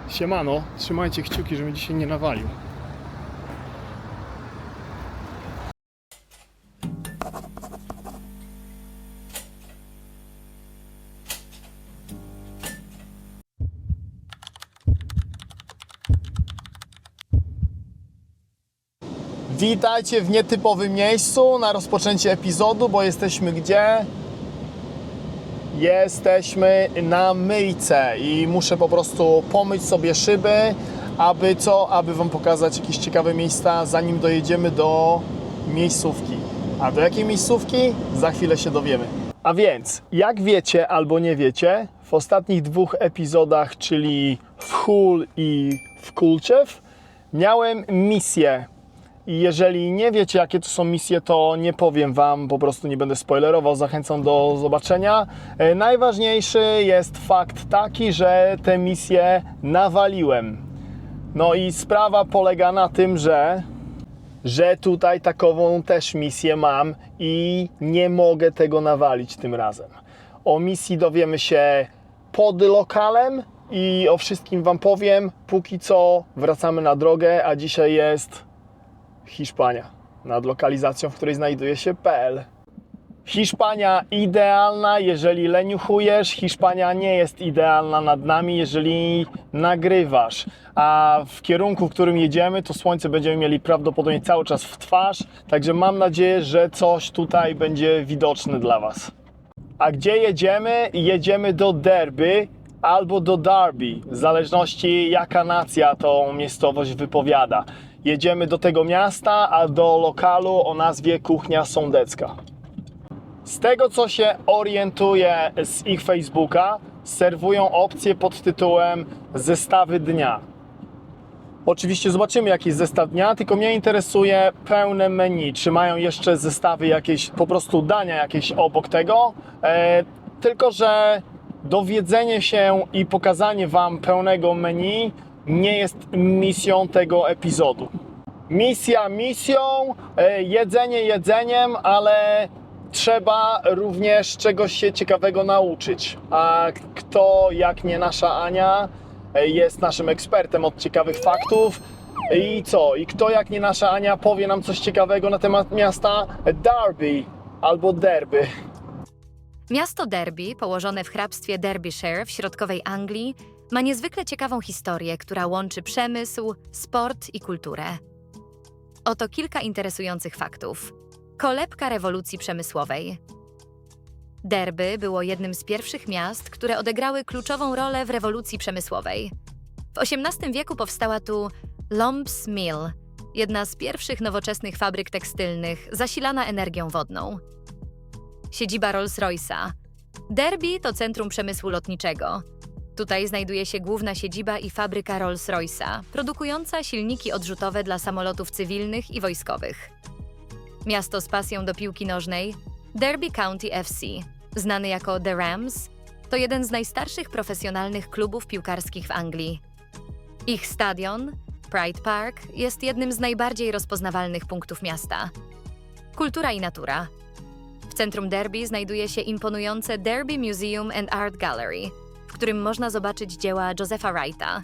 Siemano, trzymajcie kciuki, żebym dzisiaj nie nawalił. Witajcie w nietypowym miejscu na rozpoczęcie epizodu, bo jesteśmy gdzie? Jesteśmy na myjce i muszę po prostu pomyć sobie szyby, aby Wam pokazać jakieś ciekawe miejsca, zanim dojedziemy do miejscówki. A do jakiej miejscówki? Za chwilę się dowiemy. A więc, jak wiecie albo nie wiecie, w ostatnich dwóch epizodach, czyli w Hul i w Kulczew, miałem misję. I jeżeli nie wiecie, jakie to są misje, to nie powiem Wam, po prostu nie będę spoilerował, zachęcam do zobaczenia. Najważniejszy jest fakt taki, że te misje nawaliłem. No i sprawa polega na tym, że tutaj takową też misję mam i nie mogę tego nawalić tym razem. O misji dowiemy się pod lokalem i o wszystkim Wam powiem. Póki co wracamy na drogę, a dzisiaj jest Hiszpania, nad lokalizacją, w której znajduje się PL. Hiszpania idealna, jeżeli leniuchujesz. Hiszpania nie jest idealna nad nami, jeżeli nagrywasz. A w kierunku, w którym jedziemy, to słońce będziemy mieli prawdopodobnie cały czas w twarz. Także mam nadzieję, że coś tutaj będzie widoczne dla Was. A gdzie jedziemy? Jedziemy do Derby albo do Derby, w zależności jaka nacja tą miejscowość wypowiada. Jedziemy do tego miasta, a do lokalu o nazwie Kuchnia Sądecka. Z tego, co się orientuję z ich Facebooka, serwują opcje pod tytułem Zestawy Dnia. Oczywiście zobaczymy, jaki jest zestaw dnia, tylko mnie interesuje pełne menu. Czy mają jeszcze zestawy jakieś, po prostu dania jakieś obok tego? Tylko że dowiedzenie się i pokazanie Wam pełnego menu nie jest misją tego epizodu. Misja misją, jedzenie jedzeniem, ale trzeba również czegoś się ciekawego nauczyć. A kto jak nie nasza Ania jest naszym ekspertem od ciekawych faktów. I co? I kto jak nie nasza Ania powie nam coś ciekawego na temat miasta Derby albo Derby. Miasto Derby, położone w hrabstwie Derbyshire w środkowej Anglii, ma niezwykle ciekawą historię, która łączy przemysł, sport i kulturę. Oto kilka interesujących faktów. Kolebka rewolucji przemysłowej. Derby było jednym z pierwszych miast, które odegrały kluczową rolę w rewolucji przemysłowej. W XVIII wieku powstała tu Lumps Mill, jedna z pierwszych nowoczesnych fabryk tekstylnych zasilana energią wodną. Siedziba Rolls-Royce'a. Derby to centrum przemysłu lotniczego. Tutaj znajduje się główna siedziba i fabryka Rolls-Royce'a, produkująca silniki odrzutowe dla samolotów cywilnych i wojskowych. Miasto z pasją do piłki nożnej, Derby County FC, znany jako The Rams, to jeden z najstarszych profesjonalnych klubów piłkarskich w Anglii. Ich stadion, Pride Park, jest jednym z najbardziej rozpoznawalnych punktów miasta. Kultura i natura. W centrum Derby znajduje się imponujące Derby Museum and Art Gallery, w którym można zobaczyć dzieła Josepha Wrighta,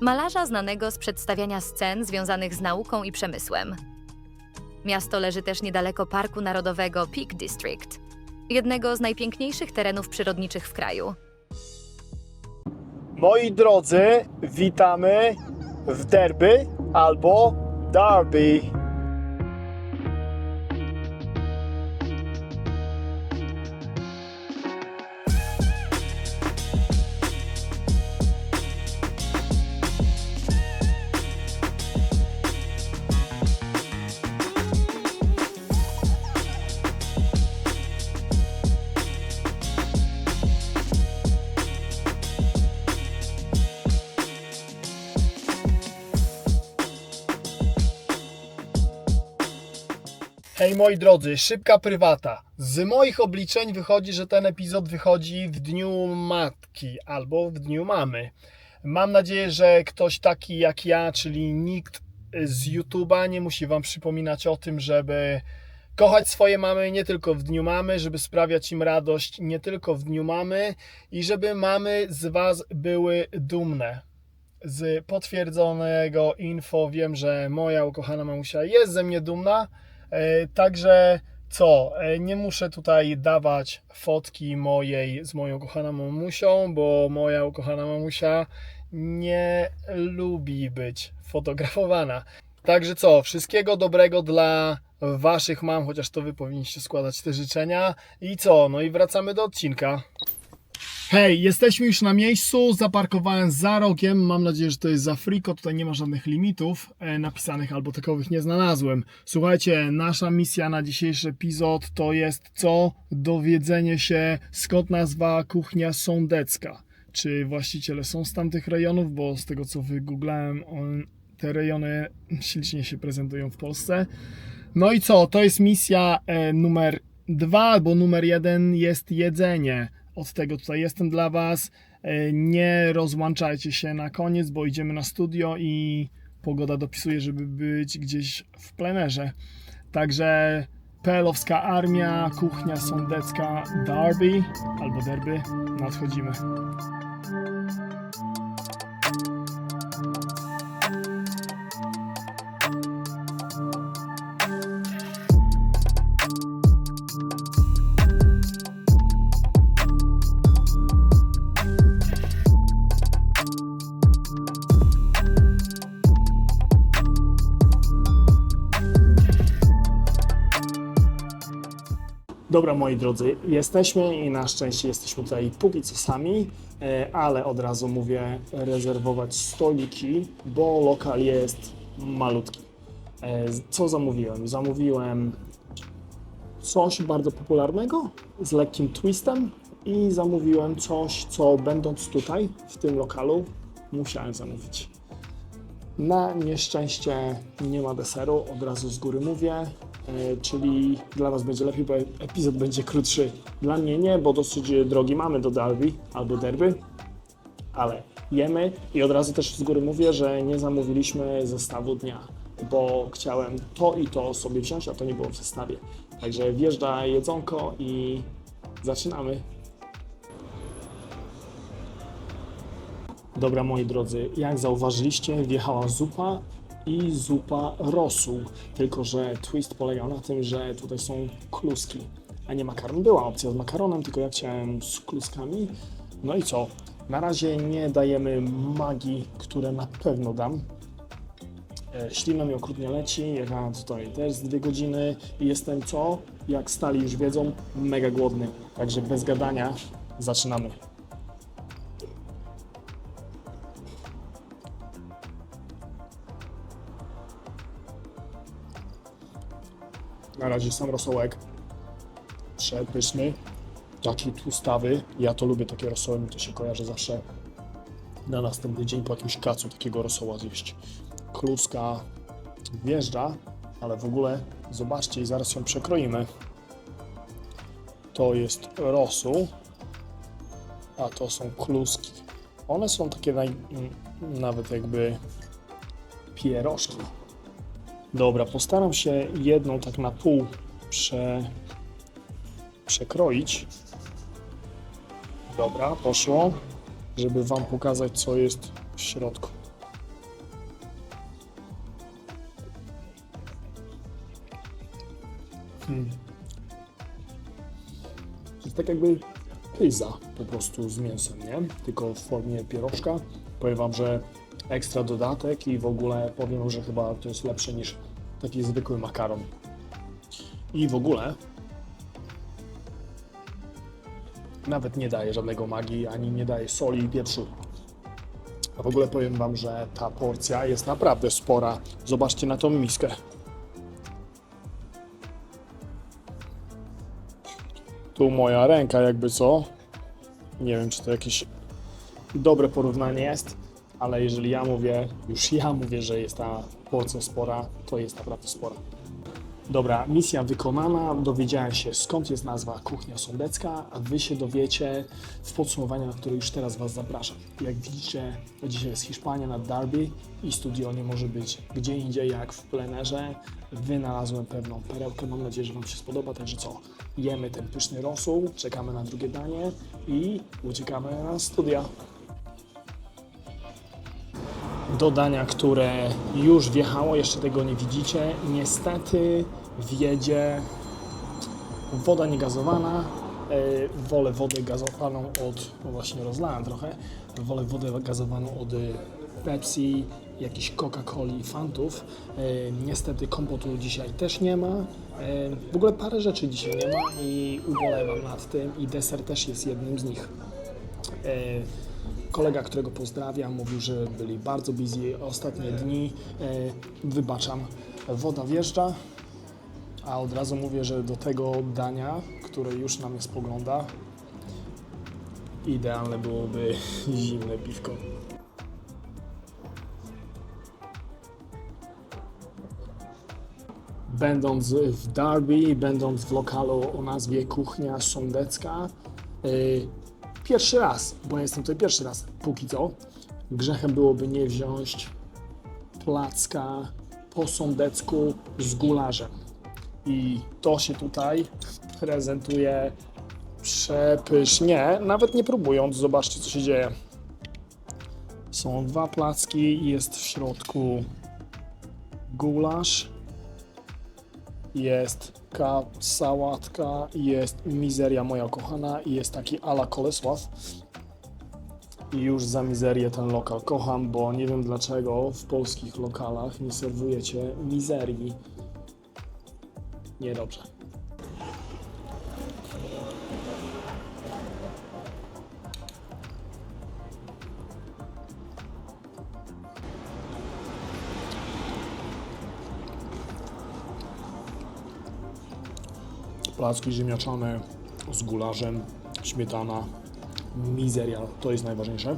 malarza znanego z przedstawiania scen związanych z nauką i przemysłem. Miasto leży też niedaleko Parku Narodowego Peak District, jednego z najpiękniejszych terenów przyrodniczych w kraju. Moi drodzy, witamy w Derby albo Derby. Hej moi drodzy, szybka prywata. Z moich obliczeń wychodzi, że ten epizod wychodzi w Dniu Matki albo w Dniu Mamy. Mam nadzieję, że ktoś taki jak ja, czyli nikt z YouTube'a, nie musi Wam przypominać o tym, żeby kochać swoje mamy nie tylko w Dniu Mamy, żeby sprawiać im radość nie tylko w Dniu Mamy i żeby mamy z Was były dumne. z potwierdzonego info wiem, że moja ukochana mamusia jest ze mnie dumna, także nie muszę tutaj dawać fotki mojej z moją ukochaną mamusią, bo moja ukochana mamusia nie lubi być fotografowana. Także wszystkiego dobrego dla waszych mam, chociaż to wy powinniście składać te życzenia. I no i wracamy do odcinka. Hej, jesteśmy już na miejscu, zaparkowałem za rogiem, mam nadzieję, że to jest za friko, tutaj nie ma żadnych limitów napisanych, albo takowych nie znalazłem. Słuchajcie, nasza misja na dzisiejszy epizod to jest dowiedzenie się, skąd nazwa Kuchnia Sądecka. Czy właściciele są z tamtych rejonów, bo z tego co wygooglałem, te rejony ślicznie się prezentują w Polsce. No i to jest misja numer 2, bo numer 1 jest jedzenie. Od tego tutaj jestem dla was. Nie rozłączajcie się na koniec, bo idziemy na studio i pogoda dopisuje, żeby być gdzieś w plenerze. Także PL-owska armia, kuchnia sądecka Derby albo Derby, nadchodzimy. Dobra, moi drodzy, jesteśmy i na szczęście jesteśmy tutaj póki co sami, ale od razu mówię rezerwować stoliki, bo lokal jest malutki. Co zamówiłem? Zamówiłem coś bardzo popularnego z lekkim twistem i zamówiłem coś, co będąc tutaj w tym lokalu musiałem zamówić. Na nieszczęście nie ma deseru, od razu z góry mówię. Czyli dla was będzie lepiej, bo epizod będzie krótszy. Dla mnie nie, bo dosyć drogi mamy do Derby albo Derby, ale jemy i od razu też z góry mówię, że nie zamówiliśmy zestawu dnia, bo chciałem to i to sobie wziąć, a to nie było w zestawie. Także wjeżdża jedzonko i zaczynamy. Dobra, moi drodzy, jak zauważyliście, wjechała zupa i zupa rosół, tylko że twist polegał na tym, że tutaj są kluski, a nie makaron. Była opcja z makaronem, tylko ja chciałem z kluskami. No i na razie nie dajemy magii, które na pewno dam. Ślina mi okrutnie leci, jechałem tutaj też z 2 godziny i jestem jak stali już wiedzą, mega głodny. Także bez gadania zaczynamy. Na razie sam rosołek, przepyszny, taki tłustawy. Ja to lubię, takie rosoły, mi to się kojarzy zawsze na następny dzień po jakimś kacu takiego rosoła zjeść. Kluska wjeżdża, ale w ogóle zobaczcie i zaraz ją przekroimy. To jest rosół, a to są kluski. One są takie nawet jakby pierożki. Dobra, postaram się jedną tak na pół przekroić. Dobra, poszło, żeby wam pokazać, co jest w środku. To jest tak jakby pizza po prostu z mięsem, nie? Tylko w formie pierożka. Powiem wam, że ekstra dodatek i w ogóle powiem, że chyba to jest lepsze niż taki zwykły makaron. I w ogóle nawet nie daje żadnego magii, ani nie daje soli i pieprzu. A w ogóle powiem wam, że ta porcja jest naprawdę spora. Zobaczcie na tą miskę. Tu moja ręka jakby Nie wiem, czy to jakieś dobre porównanie jest, ale jeżeli ja mówię, że jest ta porcja spora, to jest naprawdę spora. Dobra, misja wykonana, dowiedziałem się, skąd jest nazwa Kuchnia Sądecka, a wy się dowiecie w podsumowaniu, na które już teraz was zapraszam. Jak widzicie, dzisiaj jest Hiszpania na Derby i studio nie może być gdzie indziej jak w plenerze. Wynalazłem pewną perełkę, mam nadzieję, że wam się spodoba, także jemy ten pyszny rosół, czekamy na drugie danie i uciekamy na studia. do dania, które już wjechało, jeszcze tego nie widzicie. Niestety wjedzie woda niegazowana. Wolę wodę gazowaną od, no właśnie rozlałem trochę, wolę wodę gazowaną od Pepsi, jakichś Coca-Coli, Fantów. Niestety kompotu dzisiaj też nie ma. W ogóle parę rzeczy dzisiaj nie ma i ubolewam nad tym i deser też jest jednym z nich. Kolega, którego pozdrawiam, mówił, że byli bardzo busy ostatnie dni. Wybaczam, woda wjeżdża, a od razu mówię, że do tego dania, które już na mnie spogląda, idealne byłoby zimne piwko. Będąc w Derby, będąc w lokalu o nazwie Kuchnia Sądecka, pierwszy raz, bo ja jestem tutaj pierwszy raz, póki co, grzechem byłoby nie wziąć placka po sądecku z gularzem. I to się tutaj prezentuje przepysznie, nawet nie próbując, zobaczcie co się dzieje. Są dwa placki, jest w środku gulasz, jest sałatka, jest mizeria moja kochana i jest taki a la Kolesław. I już za mizerię ten lokal kocham, bo nie wiem dlaczego w polskich lokalach nie serwujecie mizerii. Niedobrze. Placki ziemniaczane z gularzem, śmietana, mizeria, to jest najważniejsze.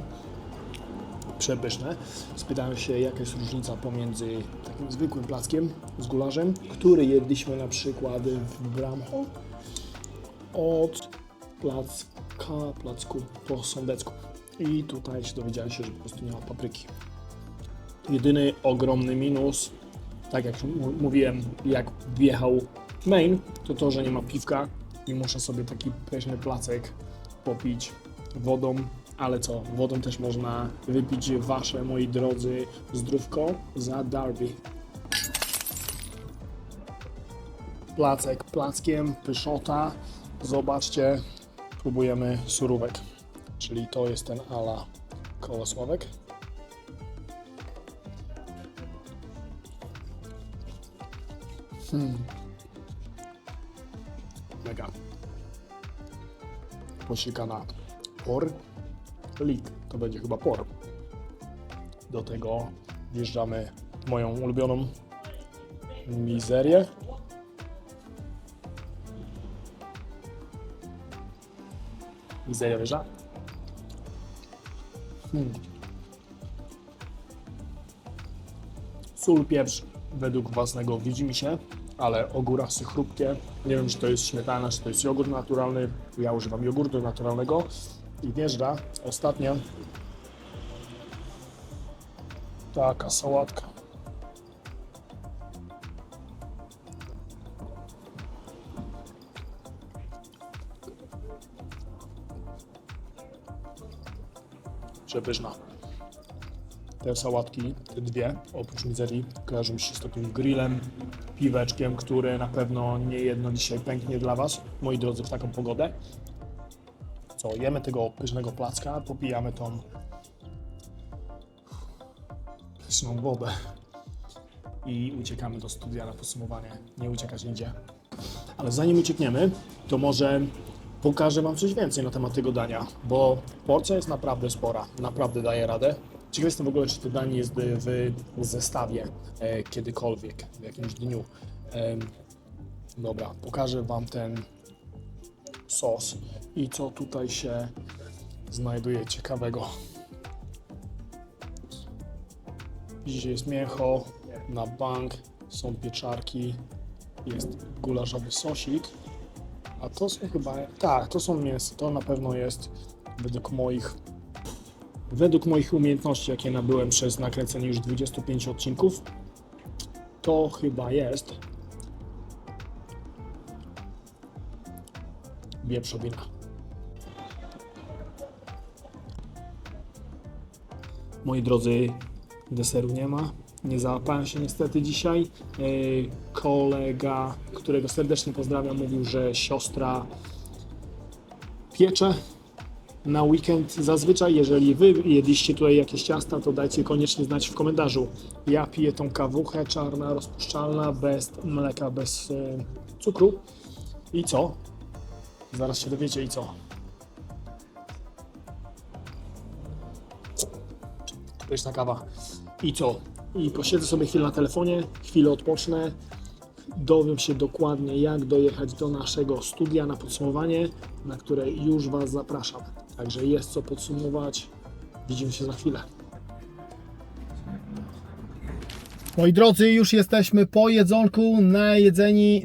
Przepyszne. Spytałem się, jaka jest różnica pomiędzy takim zwykłym plackiem z gularzem, który jedliśmy na przykład w Bramhall, od placku po sądecku. I tutaj się dowiedziałem się, że po prostu nie ma papryki. Jedyny ogromny minus, tak jak mówiłem, jak wjechał main, to to, że nie ma piwka i muszę sobie taki pyszny placek popić wodą. Ale co, wodą też można wypić wasze, moi drodzy, zdrówko za Derby. Placek plackiem, pyszota. Zobaczcie, próbujemy surówek, czyli to jest ten a la Kolesławek. Mega. Posikana por. Lik, to będzie chyba por. Do tego wjeżdżamy moją ulubioną mizerię. Mizeria wjeżdża. Sól, pieprz według własnego widzimisię, ale ogórasy chrupkie. Nie wiem, czy to jest śmietana, czy to jest jogurt naturalny. Ja używam jogurtu naturalnego. I wjeżdża ostatnia taka sałatka. Przepyszna. Te sałatki, te dwie, oprócz mizerii, kojarzą mi się z takim grillem, piweczkiem, które na pewno nie jedno dzisiaj pęknie dla was, moi drodzy, w taką pogodę. Co, jemy tego pysznego placka, popijamy tą pyszną wodę i uciekamy do studia na podsumowanie. Nie uciekać nigdzie. Ale zanim uciekniemy, to może pokażę wam coś więcej na temat tego dania, bo porcja jest naprawdę spora, naprawdę daje radę. Ciekaw jestem w ogóle, czy to danie jest w zestawie kiedykolwiek, w jakimś dniu. Dobra, pokażę wam ten sos i co tutaj się znajduje ciekawego. Dzisiaj jest mięcho na bank, są pieczarki, jest gulaszowy sosik, a to są chyba, tak, to są mięso, to na pewno jest według moich umiejętności, jakie nabyłem przez nakręcenie już 25 odcinków, to chyba jest wieprzowina. Moi drodzy, Deseru nie ma. Nie załapałem się niestety dzisiaj. Kolega, którego serdecznie pozdrawiam, mówił, że siostra piecze na weekend. Zazwyczaj, jeżeli wy jedliście tutaj jakieś ciasta, to dajcie koniecznie znać w komentarzu. Ja piję tą kawuchę czarna, rozpuszczalna, bez mleka, bez cukru. I co? Zaraz się dowiecie i co. Pyszna kawa. I co? I posiedzę sobie chwilę na telefonie, chwilę odpocznę, dowiem się dokładnie, jak dojechać do naszego studia na podsumowanie, na które już Was zapraszam. Także jest co podsumować. Widzimy się za chwilę. Moi drodzy, już jesteśmy po jedzonku, najedzeni,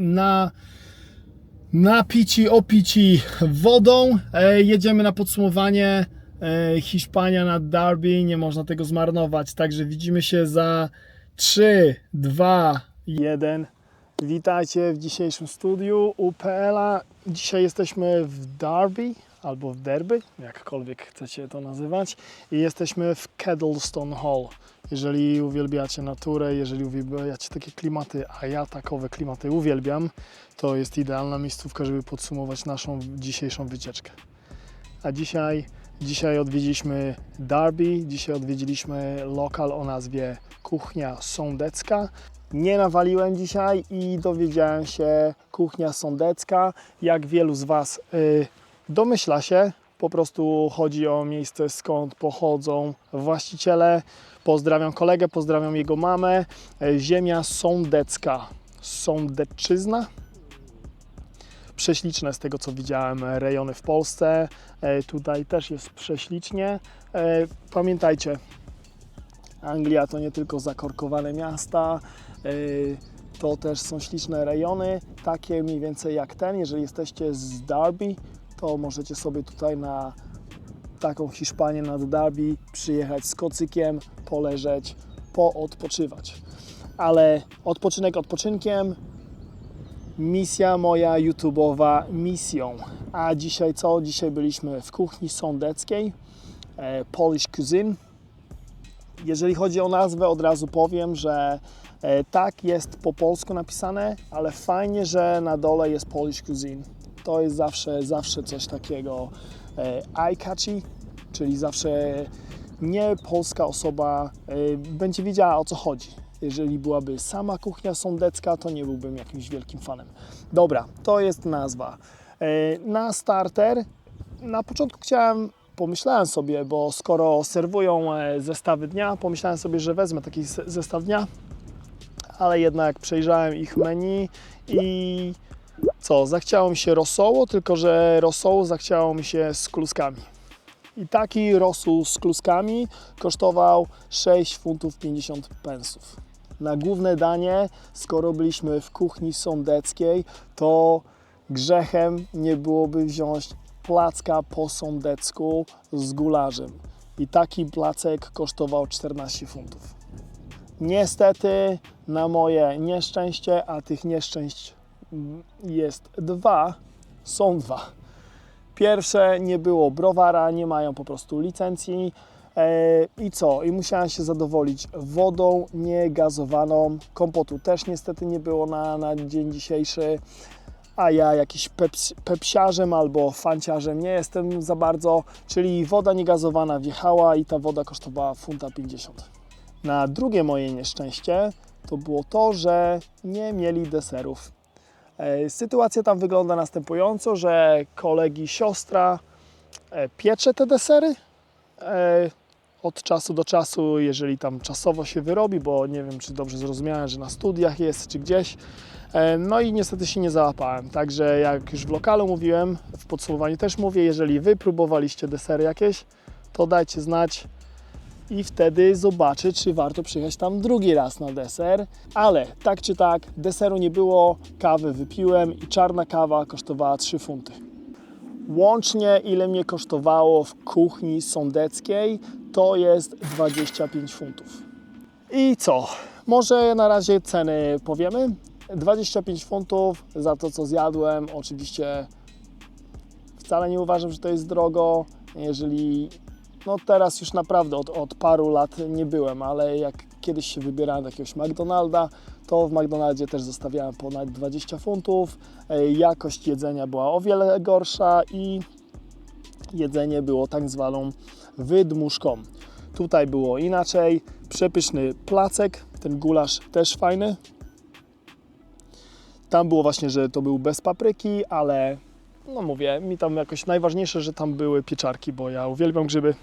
napici, opici wodą. Jedziemy na podsumowanie. Hiszpania nad Derby, nie można tego zmarnować. Także widzimy się za 3, 2, 1. Witajcie w dzisiejszym studiu UPL-a. Dzisiaj jesteśmy w Derby, albo w Derby, jakkolwiek chcecie to nazywać. I jesteśmy w Kedleston Hall. Jeżeli uwielbiacie naturę, jeżeli uwielbiacie takie klimaty, a ja takowe klimaty uwielbiam, to jest idealna miejscówka, żeby podsumować naszą dzisiejszą wycieczkę. A dzisiaj odwiedziliśmy Derby, dzisiaj odwiedziliśmy lokal o nazwie Kuchnia Sądecka. Nie nawaliłem dzisiaj i dowiedziałem się, Kuchnia Sądecka, jak wielu z Was domyśla się, po prostu chodzi o miejsce, skąd pochodzą właściciele. Pozdrawiam kolegę, pozdrawiam jego mamę. Ziemia sądecka, Sądecczyzna. Prześliczne z tego, co widziałem, rejony w Polsce. Tutaj też jest prześlicznie. Pamiętajcie, Anglia to nie tylko zakorkowane miasta, to też są śliczne rejony, takie mniej więcej jak ten. Jeżeli jesteście z Derby, to możecie sobie tutaj na taką Hiszpanię nad Derby przyjechać z kocykiem, poleżeć, poodpoczywać. Ale odpoczynek odpoczynkiem, misja moja YouTube'owa misją. A dzisiaj co? Dzisiaj byliśmy w kuchni sądeckiej, Polish Cuisine. Jeżeli chodzi o nazwę, od razu powiem, że tak jest po polsku napisane, ale fajnie, że na dole jest Polish Cuisine. To jest zawsze coś takiego eye-catchy, czyli zawsze nie polska osoba będzie wiedziała, o co chodzi. Jeżeli byłaby sama kuchnia sądecka, to nie byłbym jakimś wielkim fanem. Dobra, to jest nazwa. Na starter, na początku pomyślałem sobie, bo skoro serwują zestawy dnia, pomyślałem sobie, że wezmę taki zestaw dnia, ale jednak przejrzałem ich menu i co, zachciało mi się rosołu, tylko że rosołu zachciało mi się z kluskami. I taki rosół z kluskami kosztował 6 funtów 50 pensów. Na główne danie, skoro byliśmy w kuchni sądeckiej, to grzechem nie byłoby wziąć placka po sądecku z gularzem. I taki placek kosztował 14 funtów. Niestety, na moje nieszczęście, a tych nieszczęść jest są dwa. Pierwsze, nie było browara, nie mają po prostu licencji. I co? I musiałem się zadowolić wodą niegazowaną. Kompotu też niestety nie było na dzień dzisiejszy. A ja jakiś pepsiarzem albo fanciarzem nie jestem za bardzo. Czyli woda niegazowana wjechała i ta woda kosztowała funta 50. Na drugie moje nieszczęście to było to, że nie mieli deserów. Sytuacja tam wygląda następująco, że kolegi siostra piecze te desery od czasu do czasu, jeżeli tam czasowo się wyrobi, bo nie wiem, czy dobrze zrozumiałem, że na studiach jest, czy gdzieś. No i niestety się nie załapałem. Także jak już w lokalu mówiłem, w podsumowaniu też mówię, jeżeli Wy próbowaliście desery jakieś, to dajcie znać i wtedy zobaczę, czy warto przyjechać tam drugi raz na deser. Ale tak czy tak, deseru nie było, kawę wypiłem i czarna kawa kosztowała 3 funty. Łącznie ile mnie kosztowało w kuchni sądeckiej, to jest 25 funtów. I co? Może na razie ceny powiemy. 25 funtów za to, co zjadłem. Oczywiście wcale nie uważam, że to jest drogo. Jeżeli No teraz już naprawdę od paru lat nie byłem, ale jak kiedyś się wybierałem do jakiegoś McDonalda, to w McDonaldzie też zostawiałem ponad 20 funtów. Jakość jedzenia była o wiele gorsza i jedzenie było tak zwaną wydmuszką. Tutaj było inaczej, przepyszny placek, ten gulasz też fajny. Tam było właśnie, że to był bez papryki, ale no mówię, mi tam jakoś najważniejsze, że tam były pieczarki, bo ja uwielbiam grzyby.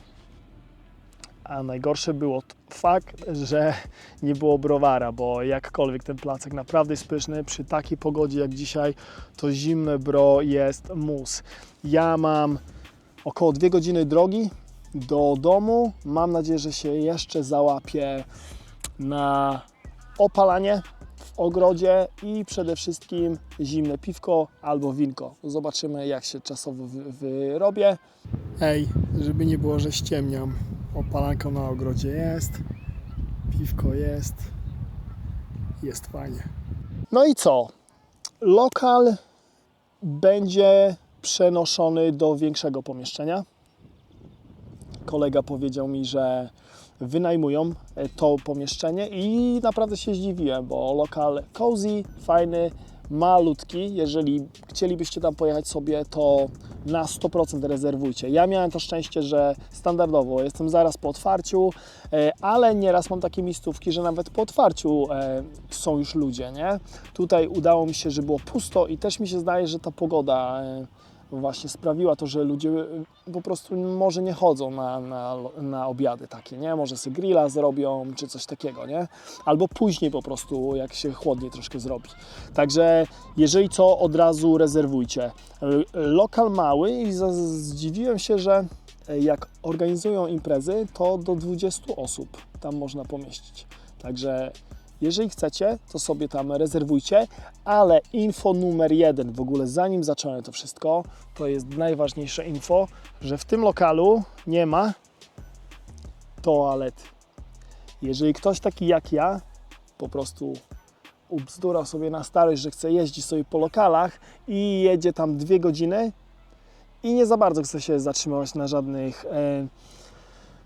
A najgorsze było fakt, że nie było browara, bo jakkolwiek ten placek naprawdę jest pyszny, przy takiej pogodzie jak dzisiaj, to zimne bro jest mus. Ja mam około 2 godziny drogi do domu. Mam nadzieję, że się jeszcze załapię na opalanie w ogrodzie i przede wszystkim zimne piwko albo winko. Zobaczymy, jak się czasowo wyrobię. Ej, żeby nie było, że ściemniam. Opalanka na ogrodzie jest, piwko jest fajnie. No i co? Lokal będzie przenoszony do większego pomieszczenia. Kolega powiedział mi, że wynajmują to pomieszczenie i naprawdę się zdziwiłem, bo lokal cozy, fajny, malutki. Jeżeli chcielibyście tam pojechać sobie, to na 100% rezerwujcie. Ja miałem to szczęście, że standardowo jestem zaraz po otwarciu, ale nieraz mam takie miejscówki, że nawet po otwarciu są już ludzie, nie? Tutaj udało mi się, że było pusto i też mi się zdaje, że ta pogoda właśnie sprawiła to, że ludzie po prostu może nie chodzą na obiady takie, nie? Może sobie grilla zrobią, czy coś takiego, nie? Albo później po prostu, jak się chłodniej troszkę zrobi. Także jeżeli co, od razu rezerwujcie. Lokal mały i zdziwiłem się, że jak organizują imprezy, to do 20 osób tam można pomieścić. Także jeżeli chcecie, to sobie tam rezerwujcie, ale info numer 1, w ogóle zanim zacząłem to wszystko, to jest najważniejsze info, że w tym lokalu nie ma toalety. Jeżeli ktoś taki jak ja, po prostu ubzdurał sobie na starość, że chce jeździć sobie po lokalach i jedzie tam 2 godziny i nie za bardzo chce się zatrzymywać na żadnych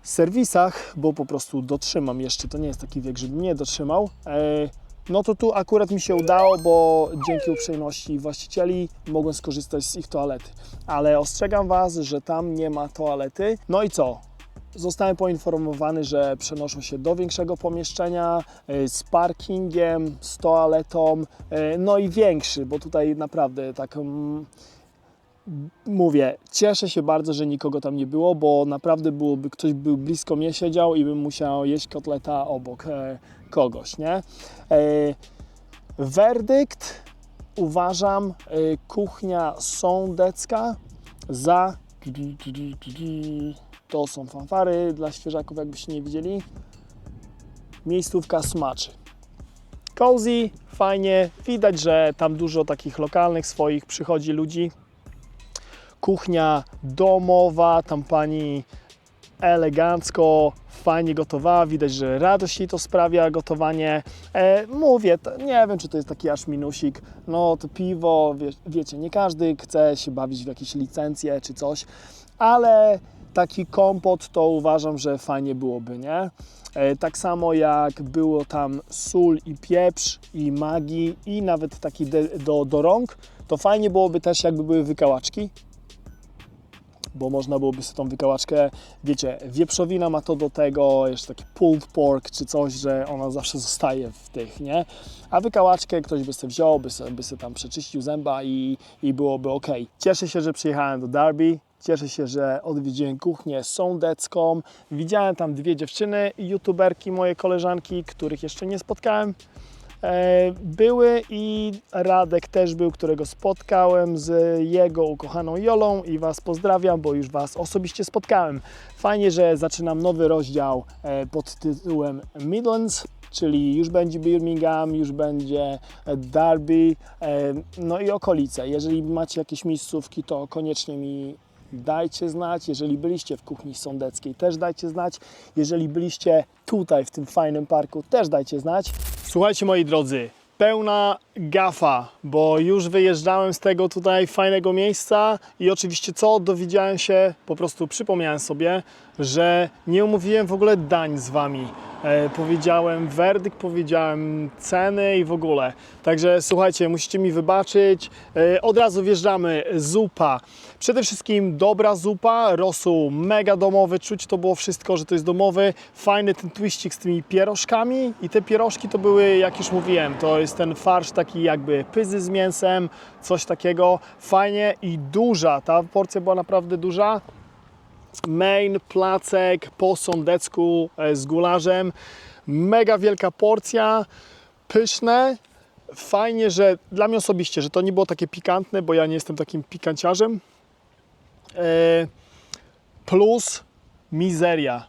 serwisach, bo po prostu dotrzymam jeszcze, to nie jest taki wiek, żebym nie dotrzymał, no to tu akurat mi się udało, bo dzięki uprzejmości właścicieli mogłem skorzystać z ich toalety. Ale ostrzegam Was, że tam nie ma toalety. No i co? Zostałem poinformowany, że przenoszą się do większego pomieszczenia z parkingiem, z toaletą, no i większy, bo tutaj naprawdę tak mówię, cieszę się bardzo, że nikogo tam nie było, bo naprawdę byłoby, ktoś był blisko mnie siedział i bym musiał jeść kotleta obok kogoś, nie? Werdykt, uważam, kuchnia sądecka za... To są fanfary dla świeżaków, jakbyście nie widzieli. Miejscówka smaczy. Cozy, fajnie, widać, że tam dużo takich lokalnych swoich przychodzi ludzi. Kuchnia domowa, tam pani elegancko, fajnie gotowała, widać, że radość jej to sprawia gotowanie. Mówię, nie wiem, czy to jest taki aż minusik, no to piwo, wiecie, nie każdy chce się bawić w jakieś licencje czy coś, ale taki kompot to uważam, że fajnie byłoby, nie? Tak samo jak było tam sól i pieprz i magii i nawet taki do rąk, to fajnie byłoby też, jakby były wykałaczki, bo można byłoby sobie tą wykałaczkę, wiecie, wieprzowina ma to do tego, jeszcze taki pulled pork czy coś, że ona zawsze zostaje w tych, nie? A wykałaczkę ktoś by sobie wziął, by sobie tam przeczyścił zęba i byłoby ok. Cieszę się, że przyjechałem do Derby. Cieszę się, że odwiedziłem kuchnię sądecką. Widziałem tam 2 dziewczyny, youtuberki, moje koleżanki, których jeszcze nie spotkałem. Były i Radek też był, którego spotkałem z jego ukochaną Jolą i Was pozdrawiam, bo już Was osobiście spotkałem. Fajnie, że zaczynam nowy rozdział pod tytułem Midlands, czyli już będzie Birmingham, już będzie Derby, no i okolice. Jeżeli macie jakieś miejscówki, to koniecznie mi dajcie znać. Jeżeli byliście w kuchni sądeckiej, też dajcie znać. Jeżeli byliście tutaj w tym fajnym parku, też dajcie znać. Słuchajcie, moi drodzy, pełna gafa, bo już wyjeżdżałem z tego tutaj fajnego miejsca i oczywiście co? Dowiedziałem się, po prostu przypomniałem sobie, że nie omówiłem w ogóle dań z Wami. Powiedziałem werdykt, powiedziałem ceny i w ogóle. Także słuchajcie, musicie mi wybaczyć. Od razu wjeżdżamy. Zupa. Przede wszystkim dobra zupa, rosół mega domowy, czuć to było wszystko, że to jest domowy. Fajny ten twiścik z tymi pierożkami i te pierożki to były, jak już mówiłem, to jest ten farsz taki jakby pyzy z mięsem, coś takiego. Fajnie i duża, ta porcja była naprawdę duża. Main, placek po sądecku z gularzem. Mega wielka porcja, pyszne. Fajnie, że dla mnie osobiście, że to nie było takie pikantne, bo ja nie jestem takim pikanciarzem. Plus mizeria.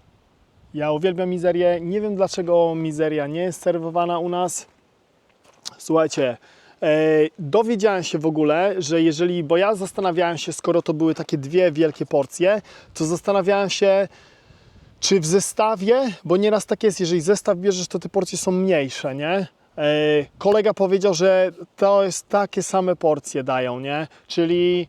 Ja uwielbiam mizerię. Nie wiem dlaczego mizeria nie jest serwowana u nas. Słuchajcie, dowiedziałem się w ogóle, że jeżeli, bo ja zastanawiałem się, skoro to były takie dwie wielkie porcje, to zastanawiałem się, czy w zestawie, bo nieraz tak jest, jeżeli zestaw bierzesz, to te porcje są mniejsze, nie? Kolega powiedział, że to jest takie same porcje dają, nie? Czyli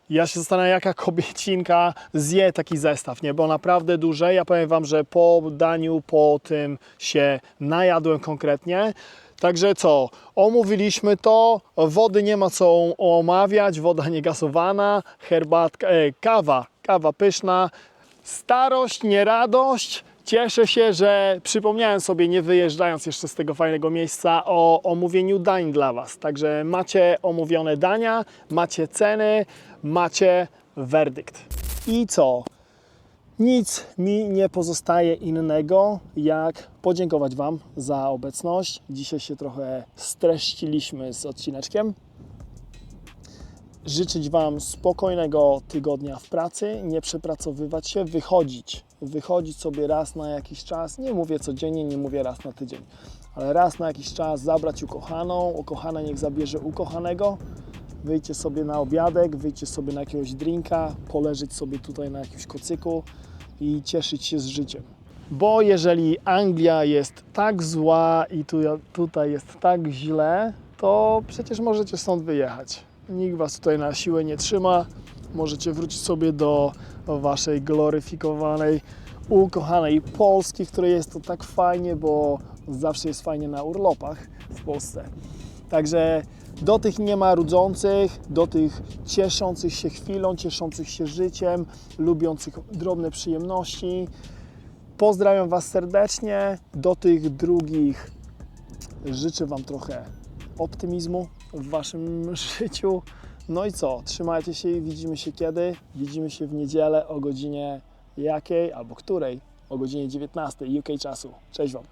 ja się zastanawiam, jaka kobiecinka zje taki zestaw, nie? Bo naprawdę duże. Ja powiem Wam, że po daniu, po tym się najadłem konkretnie. Także co? Omówiliśmy to. Wody nie ma co omawiać. Woda niegazowana. Herbatka, kawa pyszna. Starość, nie radość. Cieszę się, że przypomniałem sobie, nie wyjeżdżając jeszcze z tego fajnego miejsca, o omówieniu dań dla Was. Także macie omówione dania, macie ceny, macie werdykt. I co? Nic mi nie pozostaje innego, jak podziękować Wam za obecność. Dzisiaj się trochę streściliśmy z odcineczkiem. Życzyć Wam spokojnego tygodnia w pracy, nie przepracowywać się, wychodzić sobie raz na jakiś czas, nie mówię codziennie, nie mówię raz na tydzień, ale raz na jakiś czas zabrać ukochaną, ukochana niech zabierze ukochanego, wyjdźcie sobie na obiadek, wyjdźcie sobie na jakiegoś drinka, poleżeć sobie tutaj na jakimś kocyku i cieszyć się z życiem. Bo jeżeli Anglia jest tak zła i tutaj jest tak źle, to przecież możecie stąd wyjechać. Nikt Was tutaj na siłę nie trzyma. Możecie wrócić sobie do Waszej gloryfikowanej, ukochanej Polski, w której jest to tak fajnie, bo zawsze jest fajnie na urlopach w Polsce. Także do tych niemarudzących, do tych cieszących się chwilą, cieszących się życiem, lubiących drobne przyjemności, pozdrawiam Was serdecznie. Do tych drugich życzę Wam trochę optymizmu w Waszym życiu. No i co? Trzymajcie się i widzimy się kiedy? Widzimy się w niedzielę o godzinie jakiej albo której? O godzinie 19 UK czasu. Cześć Wam!